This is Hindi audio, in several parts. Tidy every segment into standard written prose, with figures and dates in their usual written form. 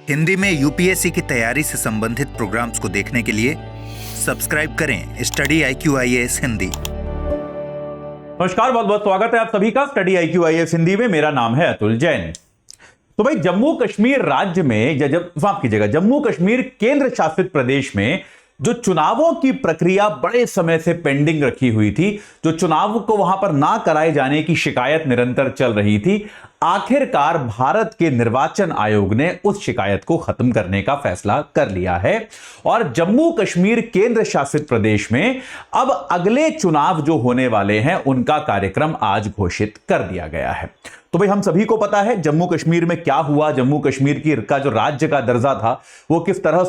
हिंदी में यूपीएससी की तैयारी से संबंधित प्रोग्राम्स को देखने के लिए सब्सक्राइब करें स्टडी IQ IAS हिंदी। नमस्कार, बहुत बहुत स्वागत है आप सभी का स्टडी IQ IAS हिंदी में। मेरा नाम है अतुल जैन। तो भाई, जम्मू कश्मीर राज्य में माफ कीजिएगा, जम्मू कश्मीर केंद्र शासित प्रदेश में जो चुनावों की प्रक्रिया बड़े समय से पेंडिंग रखी हुई थी, जो चुनाव को वहां पर ना कराए जाने की शिकायत निरंतर चल रही थी, आखिरकार भारत के निर्वाचन आयोग ने उस शिकायत को खत्म करने का फैसला कर लिया है और जम्मू कश्मीर केंद्र शासित प्रदेश में अब अगले चुनाव जो होने वाले हैं उनका कार्यक्रम आज घोषित कर दिया गया है। तो भाई, हम सभी को पता है जम्मू कश्मीर में क्या हुआ, जम्मू कश्मीर का जो राज्य का दर्जा था वो किस तरह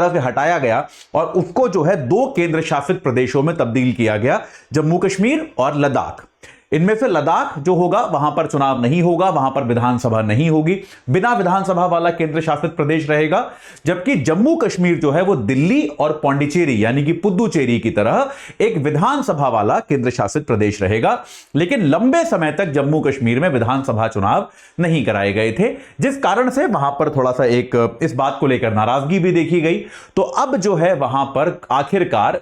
से हटाया गया और उसको जो है दो केंद्र शासित प्रदेशों में तब्दील किया गया, जम्मू कश्मीर और लद्दाख। इनमें से लद्दाख जो होगा वहां पर चुनाव नहीं होगा, वहां पर विधानसभा नहीं होगी, बिना विधानसभा वाला केंद्र शासित प्रदेश रहेगा। जबकि जम्मू कश्मीर जो है वो दिल्ली और पौंडीचेरी यानी कि पुद्दुचेरी की तरह एक विधानसभा वाला केंद्र शासित प्रदेश रहेगा। लेकिन लंबे समय तक जम्मू कश्मीर में विधानसभा चुनाव नहीं कराए गए थे, जिस कारण से वहां पर थोड़ा सा इस बात को लेकर नाराजगी भी देखी गई। तो अब जो है वहां पर आखिरकार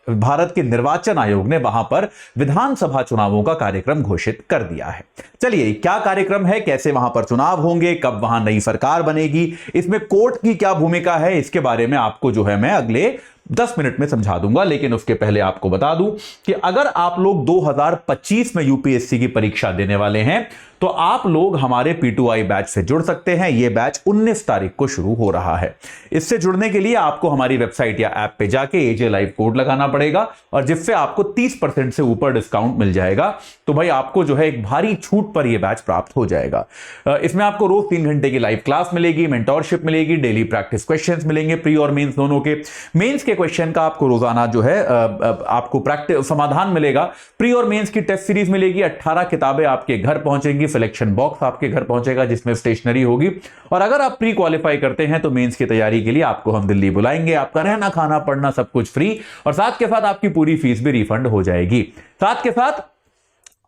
भारत के निर्वाचन आयोग ने वहां पर विधानसभा चुनावों का कार्यक्रम घोषित कर दिया है। चलिए, क्या कार्यक्रम है, कैसे वहां पर चुनाव होंगे, कब वहां नई सरकार बनेगी, इसमें कोर्ट की क्या भूमिका है, इसके बारे में आपको जो है मैं अगले 10 मिनट में समझा दूंगा। लेकिन उसके पहले आपको बता दूं कि अगर आप लोग 2025 में यूपीएससी की परीक्षा देने वाले हैं तो आप लोग हमारे P2I बैच से जुड़ सकते हैं। यह बैच 19 तारीख को शुरू हो रहा है। इससे जुड़ने के लिए आपको हमारी वेबसाइट या ऐप पे जाके AJ लाइव कोड लगाना पड़ेगा और जिससे आपको 30% से ऊपर डिस्काउंट मिल जाएगा। तो भाई, आपको जो है एक भारी छूट पर यह बैच प्राप्त हो जाएगा। इसमें आपको रोज 3 घंटे की लाइव क्लास मिलेगी, मेंटोरशिप मिलेगी, डेली प्रैक्टिस क्वेश्चंस मिलेंगे, प्री और मेंस दोनों के। मेंस के क्वेश्चन का आपको रोजाना जो है आपको प्रैक्टिस समाधान मिलेगा। प्री और मेंस की टेस्ट सीरीज मिलेगी, 18 किताबें आपके घर पहुंचेंगी, सिलेक्शन बॉक्स आपके घर पहुंचेगा जिसमें स्टेशनरी होगी। और अगर आप प्री क्वालिफाई करते हैं तो मेंस की तैयारी के लिए आपको हम दिल्ली बुलाएंगे। आपका रहना खाना पढ़ना सब कुछ फ्री और साथ के साथ आपकी पूरी फीस भी रिफंड हो जाएगी। साथ के साथ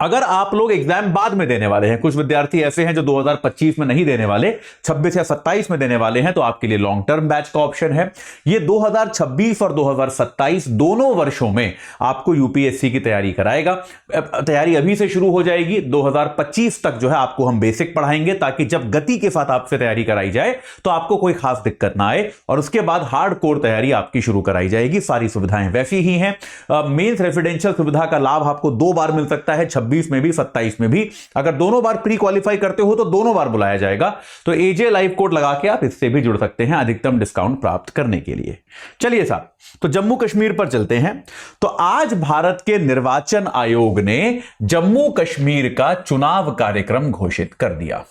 अगर आप लोग एग्जाम बाद में देने वाले हैं, कुछ विद्यार्थी ऐसे हैं जो 2025 में नहीं देने वाले, 26 या 27 में देने वाले हैं, तो आपके लिए लॉन्ग टर्म बैच का ऑप्शन है। ये 2026 और 2027 दोनों वर्षों में आपको यूपीएससी की तैयारी कराएगा। तैयारी अभी से शुरू हो जाएगी, 2025 तक जो है आपको हम बेसिक पढ़ाएंगे ताकि जब गति के साथ आपसे तैयारी कराई जाए तो आपको कोई खास दिक्कत ना आए और उसके बाद हार्ड कोर तैयारी आपकी शुरू कराई जाएगी। सारी सुविधाएं वैसी ही हैं। मेंस रेसिडेंशियल सुविधा का लाभ आपको 2 बार मिल सकता है, 26 में भी 27 में भी। अगर दोनों बार प्री क्वालिफाई करते हो तो दोनों बार बुलाया जाएगा। तो AJ लाइव कोड लगा के आप इससे भी जुड़ सकते हैं अधिकतम डिस्काउंट प्राप्त करने के लिए। चलिए साहब, तो जम्मू कश्मीर पर चलते हैं। तो आज भारत के निर्वाचन आयोग ने जम्मू कश्मीर का चुनाव कार्यक्रम घोषित कर दिया।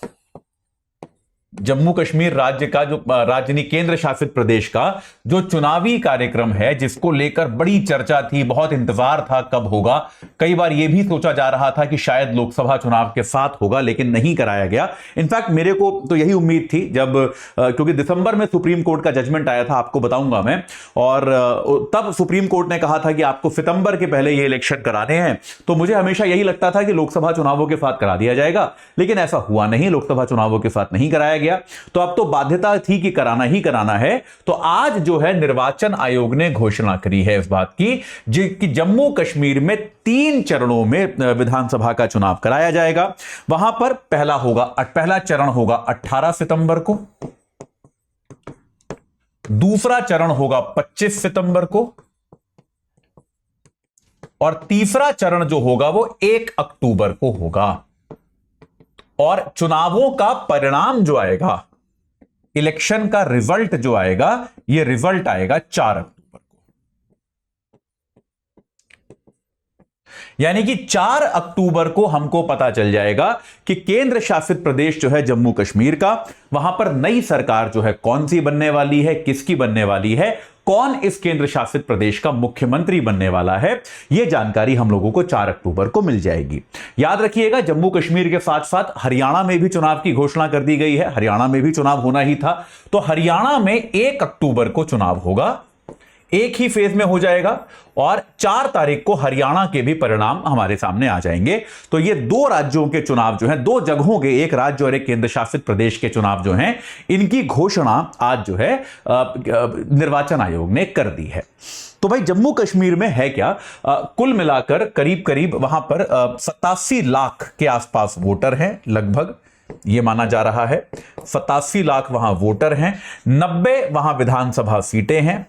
जम्मू कश्मीर राज्य का जो राज्य केंद्र शासित प्रदेश का जो चुनावी कार्यक्रम है, जिसको लेकर बड़ी चर्चा थी, बहुत इंतजार था कब होगा। कई बार यह भी सोचा जा रहा था कि शायद लोकसभा चुनाव के साथ होगा, लेकिन नहीं कराया गया। इनफैक्ट मेरे को तो यही उम्मीद थी जब क्योंकि दिसंबर में सुप्रीम कोर्ट का जजमेंट आया था, आपको बताऊंगा मैं, और तब सुप्रीम कोर्ट ने कहा था कि आपको सितंबर के पहले ये इलेक्शन कराने हैं। तो मुझे हमेशा यही लगता था कि लोकसभा चुनावों के साथ करा दिया जाएगा, लेकिन ऐसा हुआ नहीं, लोकसभा चुनावों के साथ नहीं कराया गया। तो अब तो बाध्यता थी कि कराना ही कराना है। तो आज जो है निर्वाचन आयोग ने घोषणा करी है इस बात की कि जम्मू कश्मीर में 3 चरणों में विधानसभा का चुनाव कराया जाएगा। वहां पर पहला चरण होगा 18 सितंबर को, दूसरा चरण होगा 25 सितंबर को और तीसरा चरण जो होगा वो 1 अक्टूबर को होगा। और चुनावों का परिणाम जो आएगा, इलेक्शन का रिजल्ट जो आएगा, यह रिजल्ट आएगा 4 अक्टूबर को। यानी कि 4 अक्टूबर को हमको पता चल जाएगा कि केंद्र शासित प्रदेश जो है जम्मू कश्मीर का, वहां पर नई सरकार जो है कौन सी बनने वाली है, किसकी बनने वाली है, कौन इस केंद्र शासित प्रदेश का मुख्यमंत्री बनने वाला है। यह जानकारी हम लोगों को 4 अक्टूबर को मिल जाएगी। याद रखिएगा, जम्मू कश्मीर के साथ साथ हरियाणा में भी चुनाव की घोषणा कर दी गई है। हरियाणा में भी चुनाव होना ही था। तो हरियाणा में 1 अक्टूबर को चुनाव होगा। एक ही फेज में हो जाएगा और 4 तारीख को हरियाणा के भी परिणाम हमारे सामने आ जाएंगे। तो ये 2 राज्यों के चुनाव जो हैं, 2 जगहों के, एक राज्य और एक केंद्र शासित प्रदेश के चुनाव जो हैं, इनकी घोषणा आज जो है निर्वाचन आयोग ने कर दी है। तो भाई जम्मू कश्मीर में है क्या, कुल मिलाकर करीब करीब वहां पर 87 लाख के आसपास वोटर हैं, लगभग ये माना जा रहा है। 87 लाख वहां वोटर हैं, 90 वहां विधानसभा सीटें हैं,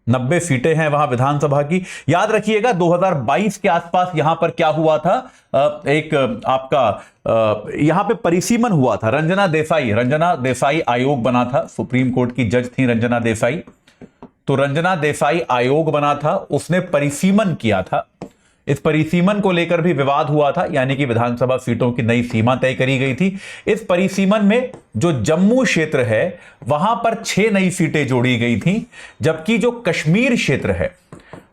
90 सीटें हैं वहां विधानसभा की। याद रखिएगा 2022 के आसपास यहां पर क्या हुआ था, एक आपका यहां पे परिसीमन हुआ था। रंजना देसाई आयोग बना था, सुप्रीम कोर्ट की जज थी रंजना देसाई। तो रंजना देसाई आयोग बना था, उसने परिसीमन किया था। इस परिसीमन को लेकर भी विवाद हुआ था, यानी कि विधानसभा सीटों की नई सीमा तय करी गई थी। इस परिसीमन में जो जम्मू क्षेत्र है वहां पर 6 नई सीटें जोड़ी गई थी, जबकि जो कश्मीर क्षेत्र है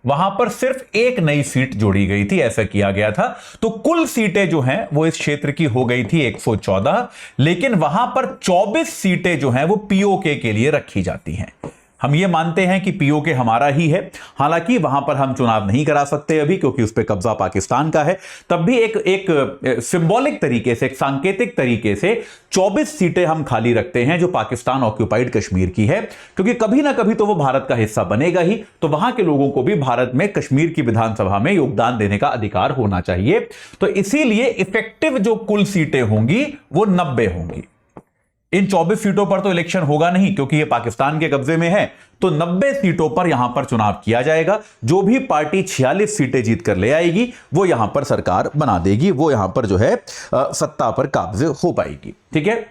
वहां पर सिर्फ 1 नई सीट जोड़ी गई थी, ऐसा किया गया था। तो कुल सीटें जो हैं वो इस क्षेत्र की हो गई थी 114, लेकिन वहां पर 24 सीटें जो हैं वो पीओके के लिए रखी जाती हैं। हम ये मानते हैं कि पीओके हमारा ही है, हालांकि वहां पर हम चुनाव नहीं करा सकते अभी, क्योंकि उस पर कब्जा पाकिस्तान का है। तब भी एक सिंबॉलिक तरीके से, एक सांकेतिक तरीके से 24 सीटें हम खाली रखते हैं जो पाकिस्तान ऑक्यूपाइड कश्मीर की है, क्योंकि कभी ना कभी तो वो भारत का हिस्सा बनेगा ही। तो वहां के लोगों को भी भारत में कश्मीर की विधानसभा में योगदान देने का अधिकार होना चाहिए। तो इसीलिए इफेक्टिव जो कुल सीटें होंगी वो 90 होंगी। इन 24 सीटों पर तो इलेक्शन होगा नहीं, क्योंकि ये पाकिस्तान के कब्जे में है। तो 90 सीटों पर यहां पर चुनाव किया जाएगा। जो भी पार्टी 46 सीटें जीत कर ले आएगी वो यहां पर सरकार बना देगी, वो यहां पर जो है सत्ता पर काब्जे हो पाएगी। ठीक है।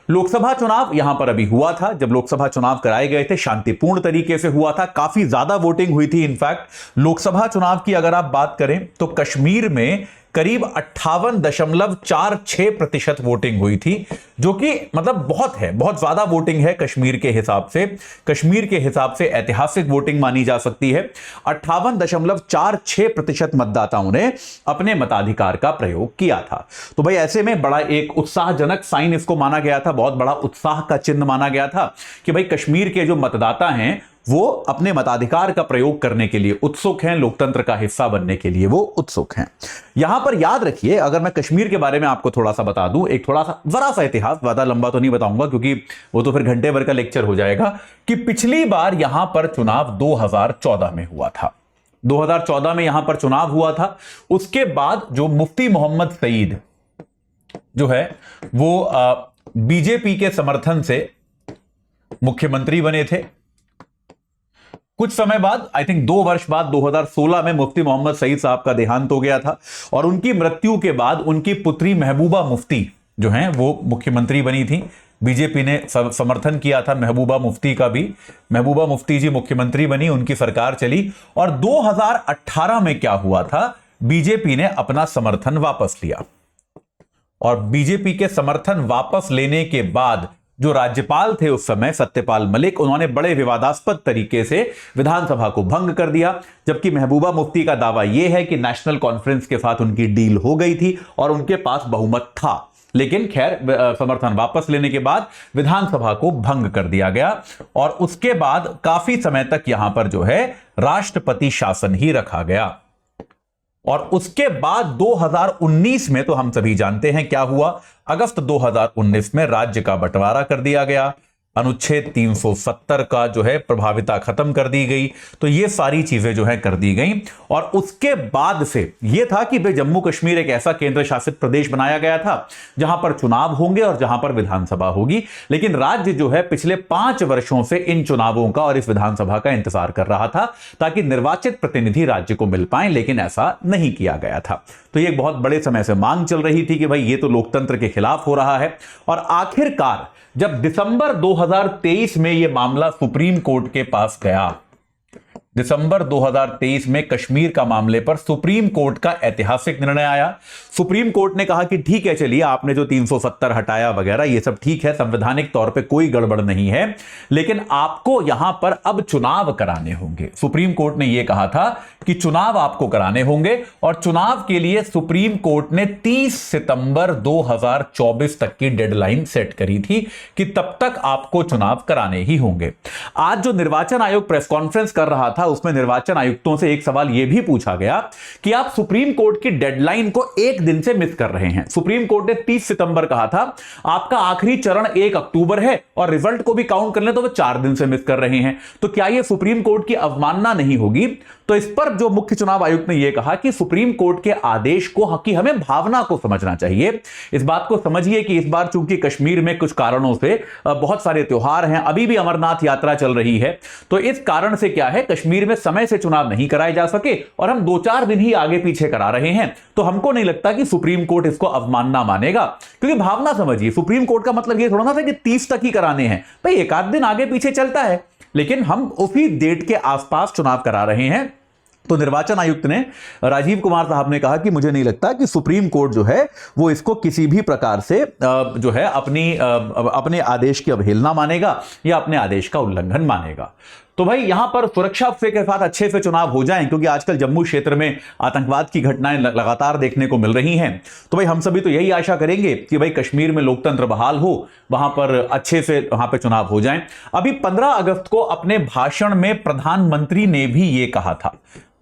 लोकसभा चुनाव यहां पर अभी हुआ था। जब लोकसभा चुनाव कराए गए थे शांतिपूर्ण तरीके से हुआ था, काफी ज्यादा वोटिंग हुई थी। इनफैक्ट लोकसभा चुनाव की अगर आप बात करें तो कश्मीर में करीब 58.46% वोटिंग हुई थी, जो कि मतलब बहुत है, बहुत ज्यादा वोटिंग है कश्मीर के हिसाब से। कश्मीर के हिसाब से ऐतिहासिक वोटिंग मानी जा सकती है। 58.46% मतदाताओं ने अपने मताधिकार का प्रयोग किया था। तो भाई ऐसे में बड़ा एक उत्साहजनक साइन इसको माना गया था, बहुत बड़ा उत्साह का चिन्ह माना गया था कि भाई कश्मीर के जो मतदाता हैं वो अपने मताधिकार का प्रयोग करने के लिए उत्सुक हैं, लोकतंत्र का हिस्सा बनने के लिए वो उत्सुक हैं। यहां पर याद रखिए, अगर मैं कश्मीर के बारे में आपको थोड़ा सा बता दूं, एक थोड़ा सा जरा सा इतिहास, ज्यादा लंबा तो नहीं बताऊंगा क्योंकि वो तो फिर घंटे भर का लेक्चर हो जाएगा, कि पिछली बार यहां पर चुनाव 2014 में हुआ था। 2014 में यहां पर चुनाव हुआ था। उसके बाद जो मुफ्ती मोहम्मद सईद जो है वो बीजेपी के समर्थन से मुख्यमंत्री बने थे। कुछ समय बाद, आई थिंक 2 वर्ष बाद, 2016 में मुफ्ती मोहम्मद सईद साहब का देहांत हो गया था और उनकी मृत्यु के बाद उनकी पुत्री महबूबा मुफ्ती जो हैं वो मुख्यमंत्री बनी थी। बीजेपी ने समर्थन किया था महबूबा मुफ्ती का भी। महबूबा मुफ्ती जी मुख्यमंत्री बनी, उनकी सरकार चली। और 2018 में क्या हुआ था, बीजेपी ने अपना समर्थन वापस लिया और बीजेपी के समर्थन वापस लेने के बाद जो राज्यपाल थे उस समय, सत्यपाल मलिक, उन्होंने बड़े विवादास्पद तरीके से विधानसभा को भंग कर दिया। जबकि महबूबा मुफ्ती का दावा यह है कि नेशनल कॉन्फ्रेंस के साथ उनकी डील हो गई थी और उनके पास बहुमत था, लेकिन खैर समर्थन वापस लेने के बाद विधानसभा को भंग कर दिया गया और उसके बाद काफी समय तक यहां पर जो है राष्ट्रपति शासन ही रखा गया। और उसके बाद 2019 में तो हम सभी जानते हैं क्या हुआ। अगस्त 2019 में राज्य का बंटवारा कर दिया गया, अनुच्छेद 370 का जो है प्रभाविता खत्म कर दी गई। तो ये सारी चीजें जो है कर दी गई और उसके बाद से ये था कि भाई जम्मू कश्मीर एक ऐसा केंद्र शासित प्रदेश बनाया गया था जहां पर चुनाव होंगे और जहां पर विधानसभा होगी। लेकिन राज्य जो है पिछले 5 वर्षों से इन चुनावों का और इस विधानसभा का इंतजार कर रहा था ताकि निर्वाचित प्रतिनिधि राज्य को मिल पाए, लेकिन ऐसा नहीं किया गया था। तो ये एक बहुत बड़े समय से मांग चल रही थी कि भाई ये तो लोकतंत्र के खिलाफ हो रहा है। और आखिरकार जब दिसंबर 2023 में यह मामला सुप्रीम कोर्ट के पास गया, दिसंबर 2023 में कश्मीर का मामले पर सुप्रीम कोर्ट का ऐतिहासिक निर्णय आया। सुप्रीम कोर्ट ने कहा कि ठीक है, चलिए आपने जो 370 हटाया वगैरह ये सब ठीक है, संवैधानिक तौर पे कोई गड़बड़ नहीं है, लेकिन आपको यहां पर अब चुनाव कराने होंगे। सुप्रीम कोर्ट ने यह कहा था कि चुनाव आपको कराने होंगे और चुनाव के लिए सुप्रीम कोर्ट ने 30 सितंबर 2024 तक की डेडलाइन सेट करी थी कि तब तक आपको चुनाव कराने ही होंगे। आज जो निर्वाचन आयोग प्रेस कॉन्फ्रेंस कर रहा था उसमें निर्वाचन आयुक्तों से एक सवाल यह भी पूछा गया कि आप सुप्रीम कोर्ट की डेडलाइन को एक दिन से मिस कर रहे हैं। सुप्रीम कोर्ट ने 30 सितंबर कहा था, आपका आखिरी चरण 1 अक्टूबर है और रिजल्ट को भी काउंट कर ले तो वो 4 दिन से मिस कर रहे हैं। तो क्या यह सुप्रीम कोर्ट की अवमानना नहीं होगी? तो इस पर जो मुख्य चुनाव आयुक्त ने यह कहा कि सुप्रीम कोर्ट के आदेश को कि हमें भावना को समझना चाहिए। इस बात को समझिए कि इस बार चूंकि कश्मीर में कुछ कारणों से बहुत सारे त्योहार हैं, अभी भी अमरनाथ यात्रा चल रही है, तो इस कारण से क्या है, कश्मीर में समय से चुनाव नहीं कराए जा सके और हम 2-4 दिन ही आगे पीछे करा रहे हैं। तो हमको नहीं लगता कि सुप्रीम कोर्ट इसको अवमानना मानेगा, क्योंकि भावना समझिए, सुप्रीम कोर्ट का मतलब यह थोड़ा ना था कि 30 तक ही कराने हैं। भाई एक आध दिन आगे पीछे चलता है, लेकिन हम उसी डेट के आसपास चुनाव करा रहे हैं। तो निर्वाचन आयुक्त ने, राजीव कुमार साहब ने कहा कि मुझे नहीं लगता कि सुप्रीम कोर्ट जो है वो इसको किसी भी प्रकार से जो है अपने आदेश की अवहेलना मानेगा या अपने आदेश का उल्लंघन मानेगा। तो भाई यहां पर सुरक्षा के साथ अच्छे से चुनाव हो जाएं, क्योंकि आजकल जम्मू क्षेत्र में आतंकवाद की घटनाएं लगातार देखने को मिल रही हैं। तो भाई हम सभी तो यही आशा करेंगे कि भाई कश्मीर में लोकतंत्र बहाल हो, वहां पर अच्छे से वहां पर चुनाव हो जाएं। अभी 15 अगस्त को अपने भाषण में प्रधानमंत्री ने भी यह कहा था,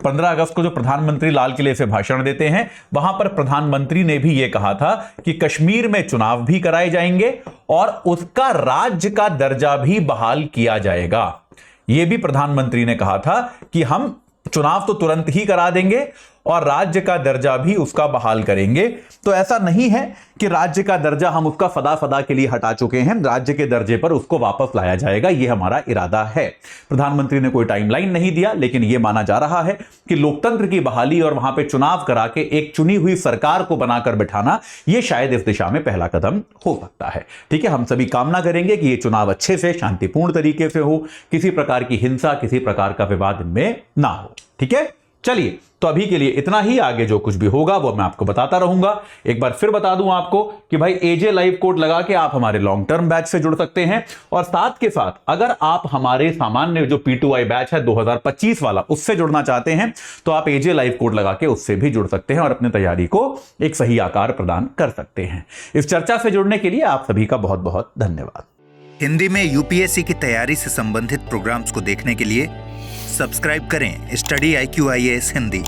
15 अगस्त को जो प्रधानमंत्री लाल किले से भाषण देते हैं, वहां पर प्रधानमंत्री ने भी यह कहा था कि कश्मीर में चुनाव भी कराए जाएंगे और उसका राज्य का दर्जा भी बहाल किया जाएगा। यह भी प्रधानमंत्री ने कहा था कि हम चुनाव तो तुरंत ही करा देंगे और राज्य का दर्जा भी उसका बहाल करेंगे। तो ऐसा नहीं है कि राज्य का दर्जा हम उसका सदा के लिए हटा चुके हैं, राज्य के दर्जे पर उसको वापस लाया जाएगा, यह हमारा इरादा है। प्रधानमंत्री ने कोई टाइमलाइन नहीं दिया, लेकिन यह माना जा रहा है कि लोकतंत्र की बहाली और वहां पे चुनाव करा के एक चुनी हुई सरकार को बनाकर बिठाना, यह शायद इस दिशा में पहला कदम हो सकता है। ठीक है, हम सभी कामना करेंगे कि यह चुनाव अच्छे से शांतिपूर्ण तरीके से हो, किसी प्रकार की हिंसा, किसी प्रकार का विवाद इनमें ना हो। ठीक है, चलिए, तो अभी के लिए इतना ही। आगे जो कुछ भी होगा वो मैं आपको बताता रहूंगा। एक बार फिर बता दूं आपको कि भाई एजे लाइव कोड लगा के आप हमारे लॉन्ग टर्म बैच से जुड़ सकते हैं, और साथ के साथ अगर आप हमारे सामान्य जो P2I बैच है 2025 वाला, उससे जुड़ना चाहते हैं तो आप एजे लाइव कोड लगा के उससे भी जुड़ सकते हैं और अपनी तैयारी को एक सही आकार प्रदान कर सकते हैं। इस चर्चा से जुड़ने के लिए आप सभी का बहुत बहुत धन्यवाद। हिंदी में यूपीएससी की तैयारी से संबंधित प्रोग्राम्स को देखने के लिए सब्सक्राइब करें स्टडी IQ IAS हिंदी।